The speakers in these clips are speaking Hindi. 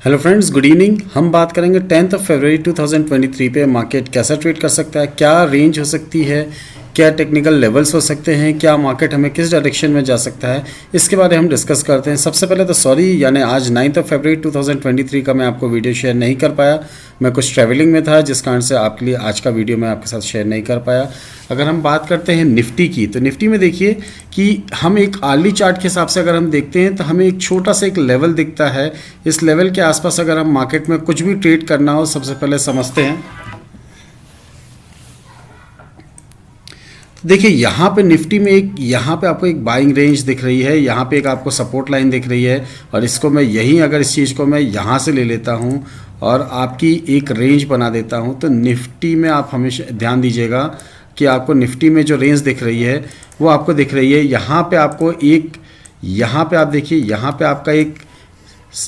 Hello friends, good evening. हम बात करेंगे 10 फरवरी 2023 पे मार्केट कैसा ट्रेड कर सकता है, क्या रेंज हो सकती है, क्या टेक्निकल लेवल्स हो सकते हैं, क्या मार्केट हमें किस डायरेक्शन में जा सकता है, इसके बारे में हम डिस्कस करते हैं। सबसे पहले तो सॉरी, यानी आज 9 फरवरी 2023 का मैं आपको वीडियो शेयर नहीं कर पाया। मैं कुछ ट्रैवलिंग में था, जिस कारण से आपके लिए आज का वीडियो मैं आपके साथ शेयर नहीं कर पाया। अगर हम बात करते हैं निफ्टी की, तो निफ्टी में देखिए कि हम एक आर्ली चार्ट के हिसाब से अगर हम देखते हैं तो हमें एक छोटा सा एक लेवल दिखता है। इस लेवल के आसपास अगर हम मार्केट में कुछ भी ट्रेड करना हो, सबसे पहले समझते हैं। देखिए यहाँ पे निफ्टी में यहाँ पे आपको एक बाइंग रेंज दिख रही है, यहाँ पे एक आपको सपोर्ट लाइन दिख रही है, और इसको मैं यहीं अगर इस चीज़ को मैं यहाँ से ले लेता हूँ और आपकी एक रेंज बना देता हूँ, तो निफ्टी में आप हमेशा ध्यान दीजिएगा कि आपको निफ्टी में जो रेंज दिख रही है वो आपको दिख रही है। यहाँ पे आपको यहाँ पे आप देखिए, यहाँ पे आपका एक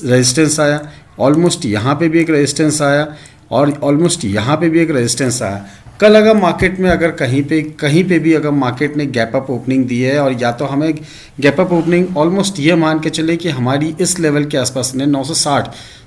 रेजिस्टेंस आया, ऑलमोस्ट यहाँ पे भी एक रेजिस्टेंस आया, और ऑलमोस्ट यहाँ पे भी एक रेजिस्टेंस आया। कल अगर मार्केट में अगर कहीं पे भी अगर मार्केट ने गैप अप ओपनिंग दी है, और या तो हमें गैप अप ओपनिंग ऑलमोस्ट ये मान के चले कि हमारी इस लेवल के आसपास ने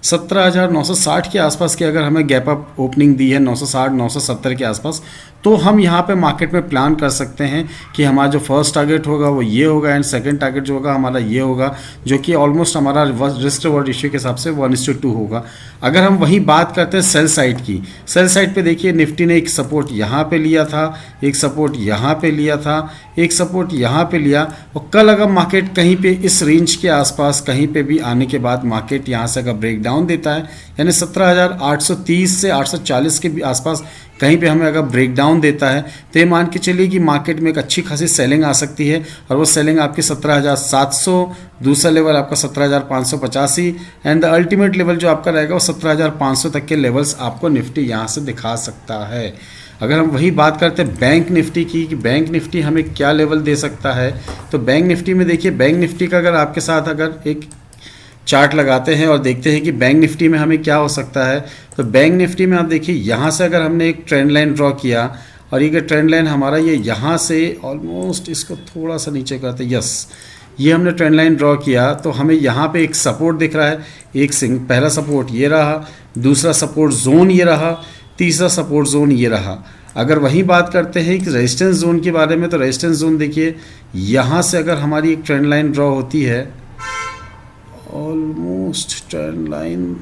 17,960 के आसपास की अगर हमें गैप अप ओपनिंग दी है, 960-970 के आसपास, तो हम यहाँ पे मार्केट में प्लान कर सकते हैं कि हमारा जो फर्स्ट टारगेट होगा वो ये होगा, एंड सेकंड टारगेट जो होगा हमारा ये होगा, जो कि ऑलमोस्ट हमारा रिस्क रिवॉर्ड रेशियो के हिसाब से 1:2 होगा। अगर हम वही बात करते हैं सेल साइड की, सेल साइड पे देखिए निफ्टी ने एक सपोर्ट यहाँ पे लिया था, एक सपोर्ट यहाँ पे लिया था, एक सपोर्ट यहाँ पे लिया, और कल अगर मार्केट कहीं पे इस रेंज के आसपास कहीं पे भी आने के बाद मार्केट यहाँ से अगर ब्रेक डाउन देता है, यानी 17,830 से 840 के आसपास कहीं पे हमें अगर ब्रेक डाउन देता है, तो ये मान के चलिए कि मार्केट में एक अच्छी खासी सेलिंग आ सकती है, और वो सेलिंग आपकी 17,700, दूसरा लेवल आपका 17,585, एंड द अल्टीमेट लेवल जो आपका रहेगा वो 17,500 तक के लेवल्स आपको निफ्टी यहाँ से दिखा सकता है। अगर हम वही बात करते हैं बैंक निफ्टी की कि बैंक निफ्टी हमें क्या लेवल दे सकता है, तो बैंक निफ्टी में देखिए, बैंक निफ्टी का अगर आपके साथ अगर एक चार्ट लगाते हैं और देखते हैं कि बैंक निफ्टी में हमें क्या हो सकता है, तो बैंक निफ्टी में आप देखिए यहाँ से अगर हमने एक ट्रेंड लाइन ड्रॉ किया, और ये ट्रेंड लाइन हमारा ये यहाँ से ऑलमोस्ट, इसको थोड़ा सा नीचे करते, यस, ये हमने ट्रेंड लाइन ड्रॉ किया, तो हमें यहाँ पे एक सपोर्ट दिख रहा है। पहला सपोर्ट ये रहा, दूसरा सपोर्ट जोन ये रहा, तीसरा सपोर्ट जोन ये रहा। अगर वही बात करते हैं कि रेजिस्टेंस जोन के बारे में, तो रेजिस्टेंस जोन देखिए यहाँ से अगर हमारी एक ट्रेंड लाइन ड्रॉ होती है, ऑलमोस्ट ट्रेंड लाइन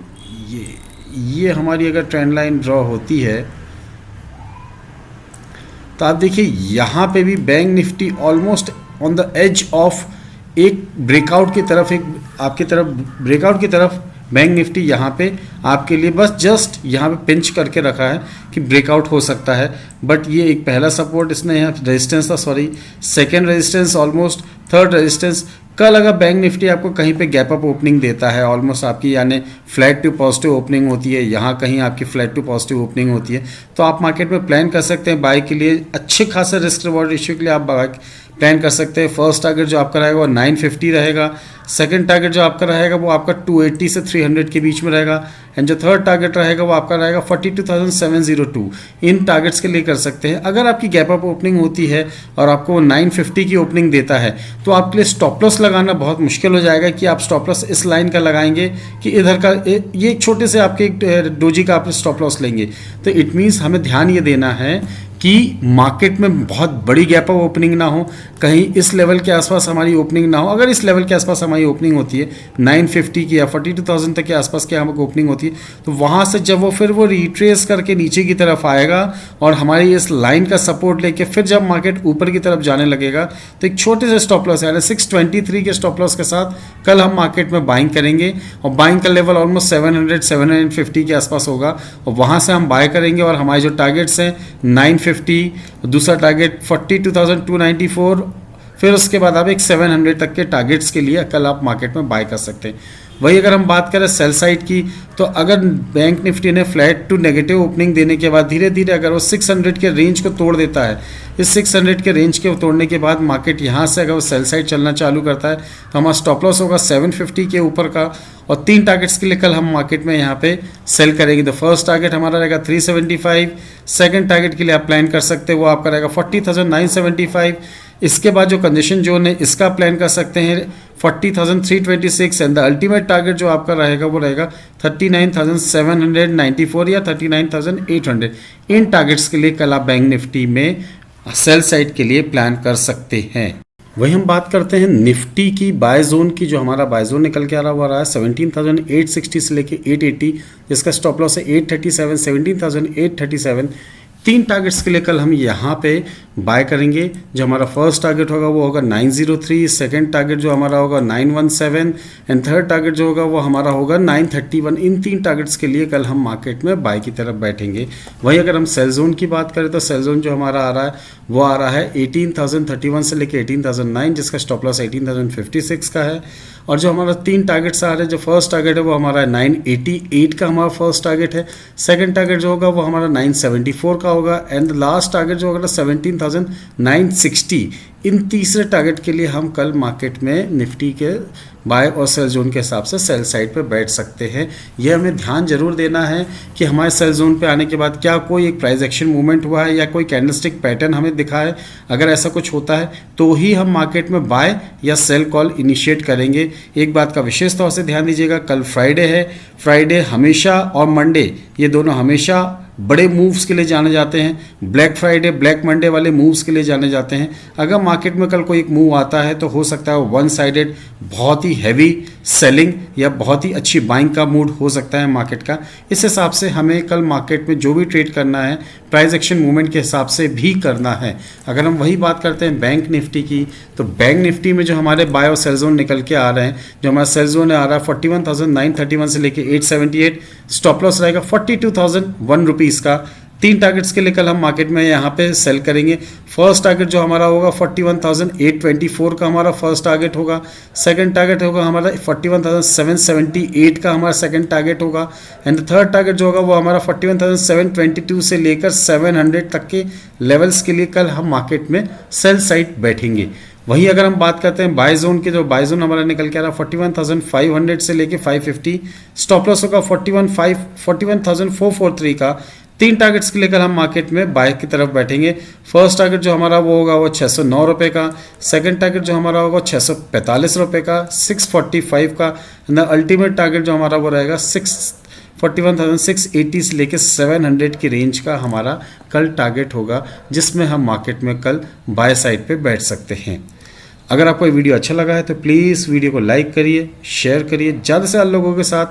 ये हमारी अगर ट्रेंड लाइन ड्रॉ होती है, तो आप देखिए यहाँ पे भी bank Nifty almost on the edge of एक ब्रेकआउट की तरफ, एक आपकी तरफ ब्रेकआउट की तरफ बैंक निफ्टी यहाँ पे आपके लिए बस जस्ट यहाँ पे पिंच करके रखा है कि ब्रेकआउट हो सकता है। बट ये एक पहला सपोर्ट इसने यहाँ रेजिस्टेंस था, sorry second resistance, almost third resistance. कल अगर बैंक निफ्टी आपको कहीं पे गैप अप ओपनिंग देता है, ऑलमोस्ट आपकी यानी फ्लैट टू पॉजिटिव ओपनिंग होती है, यहाँ कहीं आपकी फ्लैट टू पॉजिटिव ओपनिंग होती है, तो आप मार्केट में प्लान कर सकते हैं बाय के लिए। अच्छे खासे रिस्क रिवॉर्ड रेशियो के लिए आप प्लान कर सकते हैं। फर्स्ट टारगेट जो आपका रहेगा वो 950 रहेगा, सेकंड टारगेट जो आपका रहेगा वो आपका 280 से 300 के बीच में रहेगा, एंड जो थर्ड टारगेट रहेगा वो आपका रहेगा 42,702। इन टारगेट्स के लिए कर सकते हैं। अगर आपकी गैप अप ओपनिंग होती है और आपको 950 की ओपनिंग देता है, तो आपके लिए स्टॉप लॉस लगाना बहुत मुश्किल हो जाएगा कि आप स्टॉप लॉस इस लाइन का लगाएंगे कि इधर का ये एक छोटे से आपके डोजी का आप स्टॉप लॉस लेंगे। तो इट मीन्स हमें ध्यान ये देना है कि मार्केट में बहुत बड़ी गैप अप ओपनिंग ना हो, कहीं इस लेवल के आसपास हमारी ओपनिंग ना हो। अगर इस लेवल के आसपास हमारी ओपनिंग होती है 950 की या 42,000 तक के आसपास की हमारी ओपनिंग होती है, तो वहाँ से जब वो फिर रिट्रेस करके नीचे की तरफ आएगा और हमारी इस लाइन का सपोर्ट लेके फिर जब मार्केट ऊपर की तरफ जाने लगेगा, तो एक छोटे से स्टॉप लॉस यानी 623 के स्टॉप लॉस के साथ कल हम मार्केट में बाइंग करेंगे, और बाइंग का लेवल ऑलमोस्ट 700-750 के आसपास होगा, और वहाँ से हम बाय करेंगे। और हमारे जो टारगेट्स हैं 950, दूसरा टारगेट 42,294, फिर उसके बाद आप एक 700 तक के टारगेट्स के लिए कल आप मार्केट में बाय कर सकते हैं। वही अगर हम बात करें सेल साइड की, तो अगर बैंक निफ्टी ने फ्लैट टू नेगेटिव ओपनिंग देने के बाद धीरे धीरे अगर वो 600 के रेंज को तोड़ देता है, इस 600 के रेंज के तोड़ने के बाद मार्केट यहाँ से अगर वो सेल साइड चलना चालू करता है, तो हमारा स्टॉप लॉस होगा 750 के ऊपर का, और 3 टारगेट्स के लिए कल हम मार्केट में यहाँ पे सेल करेंगे। तो फर्स्ट टारगेट हमारा रहेगा 375, सेकंड टारगेट के लिए आप प्लान कर सकते हैं वो आपका रहेगा 40,975, इसके बाद जो कंजेशन जोन है इसका प्लान कर सकते हैं 40,326 एंड द अल्टीमेट टारगेट जो आपका रहेगा वो रहेगा 39,794 या 39,800। इन टारगेट्स के लिए कल आप बैंक निफ्टी में सेल साइड के लिए प्लान कर सकते हैं। वही हम बात करते हैं निफ्टी की बाय जोन की। जो हमारा बाय जोन निकल के आ रहा है 17,860 से लेके 880, जिसका स्टॉप लॉस है 837, 17,837। 3 टारगेट्स के लिए कल हम यहाँ पे बाय करेंगे। जो हमारा फर्स्ट टारगेट होगा वो होगा 903, सेकंड टारगेट जो हमारा होगा 917 एंड थर्ड टारगेट जो होगा वो हमारा होगा 931। इन 3 टारगेट्स के लिए कल हम मार्केट में बाय की तरफ बैठेंगे। वहीं अगर हम सेल जोन की बात करें तो सेल जोन जो हमारा आ रहा है वो आ रहा है 18,031 से लेके 18,009, जिसका स्टॉप लॉस 18,056 का है। और जो हमारा 3 टारगेट्स आ रहे हैं, जो फर्स्ट टारगेट है वो हमारा 988 का हमारा फर्स्ट टारगेट है, सेकंड टारगेट जो होगा वो हमारा 974 का होगा एंड लास्ट टारगेट जो होगा 17,960। इन तीसरे टारगेट के लिए हम कल मार्केट में निफ्टी के बाय और सेल जोन के हिसाब से सेल साइड पे बैठ सकते हैं। यह हमें ध्यान जरूर देना है कि हमारे सेल जोन पे आने के बाद क्या कोई एक प्राइस एक्शन मूवमेंट हुआ है या कोई कैंडलस्टिक पैटर्न हमें दिखा है। अगर ऐसा कुछ होता है तो ही हम मार्केट में बाय या सेल कॉल इनिशिएट करेंगे। एक बात का विशेष तौर से ध्यान दीजिएगा, कल फ्राइडे है। फ्राइडे हमेशा और मंडे ये दोनों हमेशा बड़े मूव्स के लिए जाने जाते हैं। ब्लैक फ्राइडे, ब्लैक मंडे वाले मूव्स के लिए जाने जाते हैं। अगर मार्केट में कल कोई एक मूव आता है तो हो सकता है वन साइडेड बहुत ही हैवी सेलिंग या बहुत ही अच्छी बाइंग का मूड हो सकता है मार्केट का। इस हिसाब से हमें कल मार्केट में जो भी ट्रेड करना है प्राइस एक्शन मूवमेंट के हिसाब से भी करना है। अगर हम वही बात करते हैं बैंक निफ्टी की, तो बैंक निफ्टी में जो हमारे बाय और सेल जोन निकल के आ रहे हैं, जो हमारा सेल जोन आ रहा है 41,931 से लेके 878, स्टॉप लॉस रहेगा 42,001 रुपीज़ का। 3 टारगेट्स के लिए कल हम मार्केट में यहाँ पे सेल करेंगे। फर्स्ट टारगेट जो हमारा होगा 41,824 का हमारा फर्स्ट टारगेट होगा। सेकंड टारगेट होगा हमारा 41,778 का हमारा सेकंड टारगेट होगा एंड थर्ड टारगेट जो होगा वो हमारा 41,722 से लेकर 700 तक के लेवल्स के लिए कल हम मार्केट में सेल साइड बैठेंगे। वहीं अगर हम बात करते हैं बाय जोन की, जो बाय जोन हमारा निकल के आ रहा है 41,500 से लेके 550, स्टॉप लॉस होगा 41,443 का। 3 टारगेट्स के लेकर हम मार्केट में बाय की तरफ बैठेंगे। फर्स्ट टारगेट जो हमारा वो होगा वो 609 रुपये का, सेकंड टारगेट जो हमारा होगा 645 रुपये का, 645 का एंड अल्टीमेट टारगेट जो हमारा वो रहेगा 41,680 से लेकर 700 की रेंज का हमारा कल टारगेट होगा, जिसमें हम मार्केट में कल बाय साइड पे बैठ सकते हैं। अगर आपको ये वीडियो अच्छा लगा है तो प्लीज़ वीडियो को लाइक करिए, शेयर करिए ज़्यादा से ज़्यादा लोगों के साथ।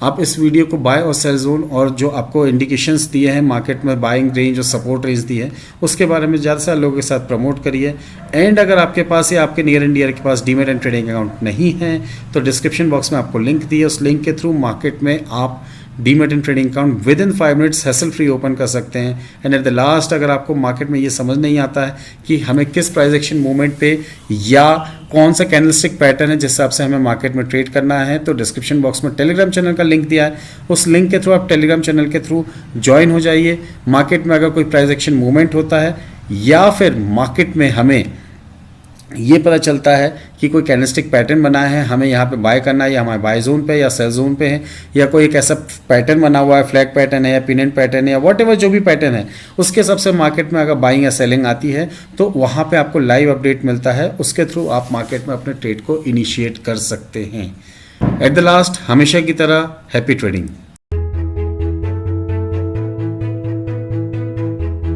आप इस वीडियो को बाय और सेल जोन और जो आपको इंडिकेशंस दिए हैं मार्केट में बाइंग रेंज और सपोर्ट रेंज दी है उसके बारे में ज़्यादा से ज़्यादा लोगों के साथ प्रमोट करिए। एंड अगर आपके पास या आपके नियर एंड डियर के पास डीमैट एंड ट्रेडिंग अकाउंट नहीं है तो डिस्क्रिप्शन बॉक्स में आपको लिंक दी है, उस लिंक के थ्रू मार्केट में आप demat and trading account with in 5 minutes hassle free open कर सकते हैं। एंड एट द लास्ट अगर आपको मार्केट में ये समझ नहीं आता है कि हमें किस प्राइस एक्शन मूवमेंट पे या कौन सा कैंडलस्टिक पैटर्न है जिस हिसाब से हमें मार्केट में ट्रेड करना है, तो डिस्क्रिप्शन बॉक्स में टेलीग्राम चैनल का लिंक दिया है, उस लिंक के थ्रू आप टेलीग्राम चैनल के थ्रू ज्वाइन हो जाइए। मार्केट में अगर कोई प्राइस एक्शन मूवमेंट होता है या फिर मार्केट में हमें ये पता चलता है कि कोई कैंडलस्टिक पैटर्न बना है, हमें यहाँ पे बाय करना है या हमारे बाय जोन पे या सेल जोन पे है, या कोई एक ऐसा पैटर्न बना हुआ है, फ्लैग पैटर्न है या पिनेंट पैटर्न है या व्हाटएवर जो भी पैटर्न है, उसके हिसाब से मार्केट में अगर बाइंग या सेलिंग आती है तो वहाँ पे आपको लाइव अपडेट मिलता है, उसके थ्रू आप मार्केट में अपने ट्रेड को इनिशिएट कर सकते हैं। एट द लास्ट हमेशा की तरह हैप्पी ट्रेडिंग।